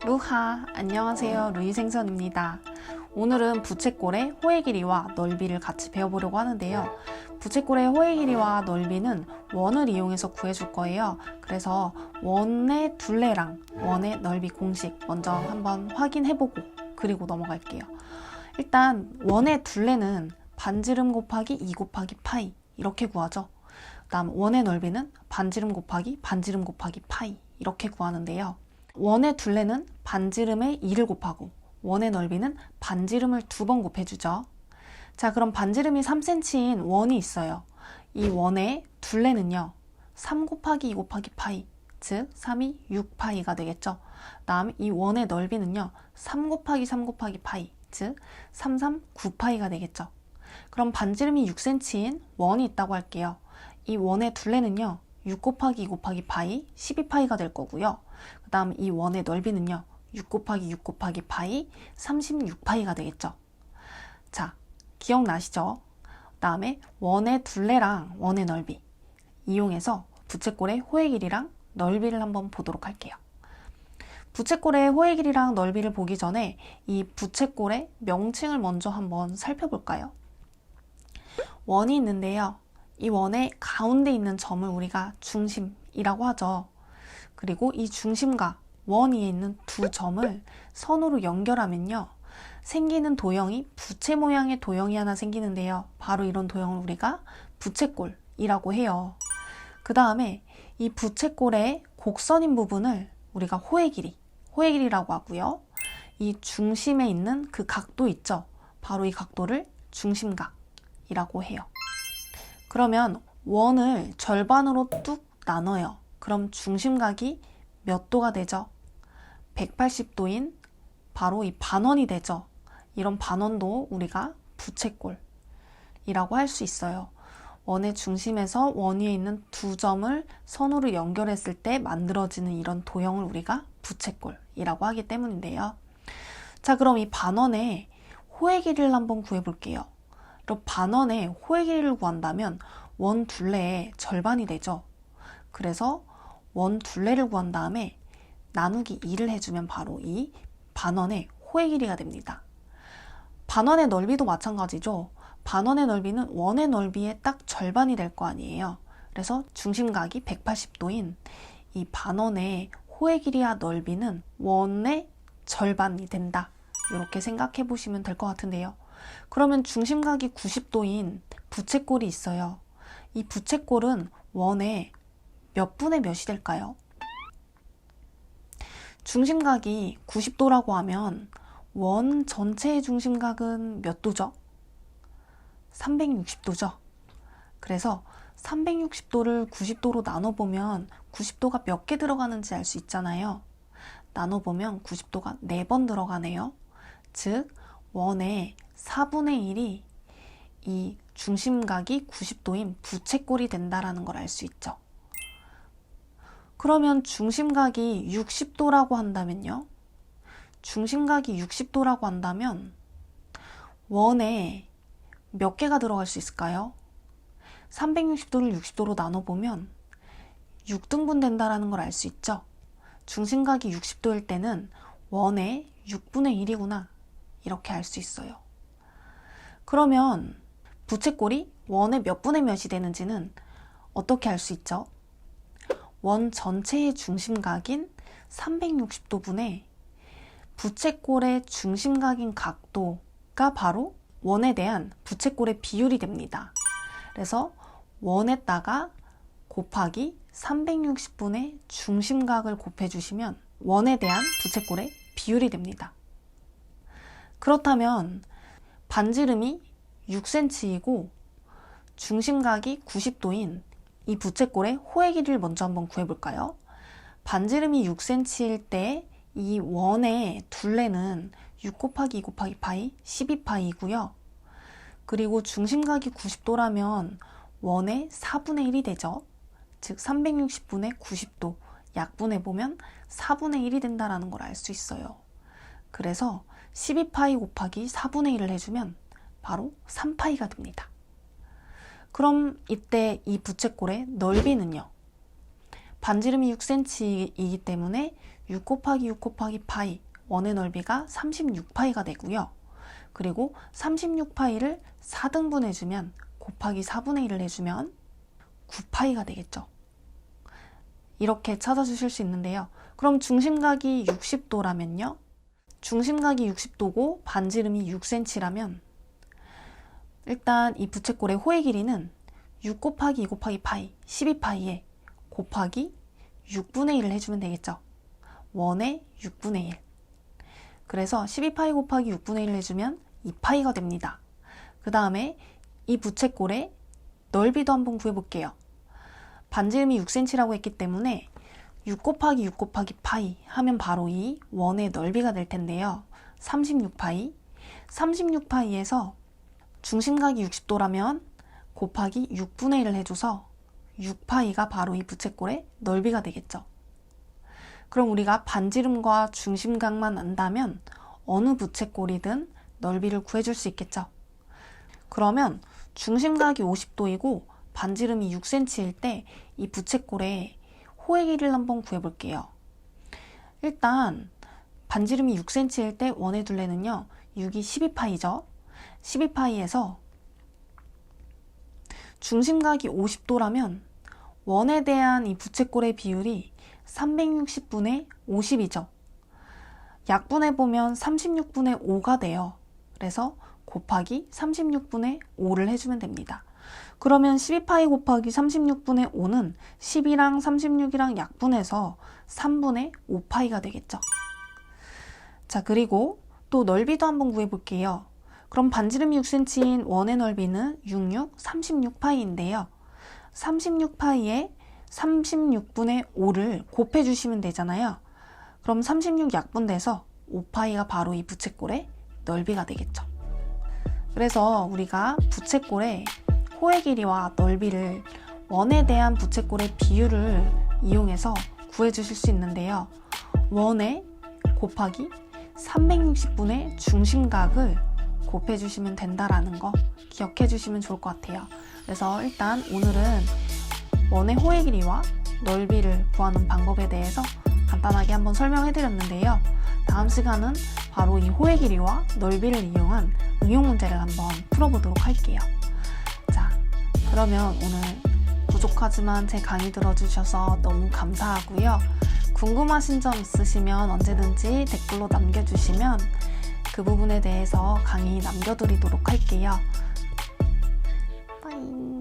루하, 안녕하세요. 루이생선입니다. 오늘은 부채꼴의 호의 길이와 넓이를 같이 배워보려고 하는데요. 부채꼴의 호의 길이와 넓이는 원을 이용해서 구해줄 거예요. 그래서 원의 둘레랑 원의 넓이 공식 먼저 한번 확인해보고 그리고 넘어갈게요. 일단 원의 둘레는 반지름 곱하기 2 곱하기 파이 이렇게 구하죠. 그 다음 원의 넓이는 반지름 곱하기 반지름 곱하기 파이 이렇게 구하는데요. 원의 둘레는 반지름에 2를 곱하고 원의 넓이는 반지름을 2번 곱해주죠. 자, 그럼 반지름이 3cm인 원이 있어요. 이 원의 둘레는요. 3 곱하기 2 곱하기 파이, 즉 3이 6파이가 되겠죠. 다음 이 원의 넓이는요. 3 곱하기 3 곱하기 파이, 즉 3, 9파이가 되겠죠. 그럼 반지름이 6cm인 원이 있다고 할게요. 이 원의 둘레는요. 6 곱하기 2 곱하기 파이, 12파이가 될 거고요. 그 다음 이 원의 넓이는요. 6 곱하기 6 곱하기 파이, 36파이가 되겠죠. 자, 기억나시죠? 그 다음에 원의 둘레랑 원의 넓이 이용해서 부채꼴의 호의 길이랑 넓이를 한번 보도록 할게요. 부채꼴의 호의 길이랑 넓이를 보기 전에 이 부채꼴의 명칭을 먼저 한번 살펴볼까요? 원이 있는데요. 이 원의 가운데 있는 점을 우리가 중심이라고 하죠. 그리고 이 중심과 원 위에 있는 두 점을 선으로 연결하면요. 생기는 도형이 부채 모양의 도형이 하나 생기는데요. 바로 이런 도형을 우리가 부채꼴이라고 해요. 그 다음에 이 부채꼴의 곡선인 부분을 우리가 호의 길이라고 하고요. 이 중심에 있는 그 각도 있죠. 바로 이 각도를 중심각이라고 해요. 그러면 원을 절반으로 뚝 나눠요. 그럼 중심각이 몇 도가 되죠? 180도인 바로 이 반원이 되죠. 이런 반원도 우리가 부채꼴이라고 할 수 있어요. 원의 중심에서 원 위에 있는 두 점을 선으로 연결했을 때 만들어지는 이런 도형을 우리가 부채꼴이라고 하기 때문인데요. 자, 그럼 이 반원의 호의 길이를 한번 구해볼게요. 이런 반원의 호의 길이를 구한다면 원 둘레의 절반이 되죠. 그래서 원 둘레를 구한 다음에 나누기 2를 해주면 바로 이 반원의 호의 길이가 됩니다. 반원의 넓이도 마찬가지죠. 반원의 넓이는 원의 넓이의 딱 절반이 될 거 아니에요. 그래서 중심각이 180도인 이 반원의 호의 길이와 넓이는 원의 절반이 된다. 이렇게 생각해 보시면 될 것 같은데요. 그러면 중심각이 90도인 부채꼴이 있어요. 이 부채꼴은 원의 몇 분의 몇이 될까요? 중심각이 90도라고 하면 원 전체의 중심각은 몇 도죠? 360도죠. 그래서 360도를 90도로 나눠보면 90도가 몇 개 들어가는지 알 수 있잖아요. 나눠보면 90도가 4번 들어가네요. 즉 원의 4분의 1이 이 중심각이 90도인 부채꼴이 된다는 걸 알 수 있죠. 그러면 중심각이 60도라고 한다면요. 중심각이 60도라고 한다면 원에 몇 개가 들어갈 수 있을까요? 360도를 60도로 나눠보면 6등분 된다는 걸 알 수 있죠. 중심각이 60도일 때는 원의 6분의 1이구나. 이렇게 알 수 있어요. 그러면 부채꼴이 원의 몇 분의 몇이 되는지는 어떻게 알 수 있죠? 원 전체의 중심각인 360도분의 부채꼴의 중심각인 각도가 바로 원에 대한 부채꼴의 비율이 됩니다. 그래서 원에다가 곱하기 360분의 중심각을 곱해주시면 원에 대한 부채꼴의 비율이 됩니다. 그렇다면 반지름이 6cm이고 중심각이 90도인 이 부채꼴의 호의 길이를 먼저 한번 구해볼까요? 반지름이 6cm일 때 이 원의 둘레는 6 곱하기 2 곱하기 파이 12파이고요. 그리고 중심각이 90도라면 원의 4분의 1이 되죠. 즉 360분의 90도 약분해보면 4분의 1이 된다는 걸 알 수 있어요. 그래서 12파이 곱하기 4분의 1을 해주면 바로 3파이가 됩니다. 그럼 이때 이 부채꼴의 넓이는요. 반지름이 6cm이기 때문에 6 곱하기 6 곱하기 파이, 원의 넓이가 36파이가 되고요. 그리고 36파이를 4등분 해주면 곱하기 4분의 1을 해주면 9파이가 되겠죠. 이렇게 찾아주실 수 있는데요. 그럼 중심각이 60도라면요. 중심각이 60도고 반지름이 6cm라면 일단 이 부채꼴의 호의 길이는 6 곱하기 2 곱하기 파이, 12파이에 곱하기 6분의 1을 해주면 되겠죠. 원의 6분의 1. 그래서 12파이 곱하기 6분의 1을 해주면 2파이가 됩니다. 그 다음에 이 부채꼴의 넓이도 한번 구해볼게요. 반지름이 6cm라고 했기 때문에 6 곱하기 6 곱하기 파이 하면 바로 이 원의 넓이가 될 텐데요. 36파이. 36파이에서 중심각이 60도라면 곱하기 6분의 1을 해줘서 6파이가 바로 이 부채꼴의 넓이가 되겠죠. 그럼 우리가 반지름과 중심각만 안다면 어느 부채꼴이든 넓이를 구해줄 수 있겠죠. 그러면 중심각이 50도이고 반지름이 6cm일 때 이 부채꼴의 호의 길이를 한번 구해볼게요. 일단 반지름이 6cm일 때 원의 둘레는요. 6이 12파이죠. 12파이에서 중심각이 50도라면 원에 대한 이 부채꼴의 비율이 360분의 50이죠. 약분해보면 36분의 5가 돼요. 그래서 곱하기 36분의 5를 해주면 됩니다. 그러면 12파이 곱하기 36분의 5는 10이랑 36이랑 약분해서 3분의 5파이가 되겠죠. 자, 그리고 또 넓이도 한번 구해볼게요. 그럼 반지름이 6cm인 원의 넓이는 66, 36파이인데요. 36파이에 36분의 5를 곱해주시면 되잖아요. 그럼 36 약분돼서 5파이가 바로 이 부채꼴의 넓이가 되겠죠. 그래서 우리가 부채꼴의 호의 길이와 넓이를 원에 대한 부채꼴의 비율을 이용해서 구해주실 수 있는데요. 원에 곱하기 360분의 중심각을 곱해주시면 된다라는 거 기억해 주시면 좋을 것 같아요. 그래서 일단 오늘은 원의 호의 길이와 넓이를 구하는 방법에 대해서 간단하게 한번 설명해 드렸는데요. 다음 시간은 바로 이 호의 길이와 넓이를 이용한 응용 문제를 한번 풀어보도록 할게요. 자, 그러면 오늘 부족하지만 제 강의 들어주셔서 너무 감사하고요. 궁금하신 점 있으시면 언제든지 댓글로 남겨주시면 그 부분에 대해서 강의 남겨드리도록 할게요. 빠잉.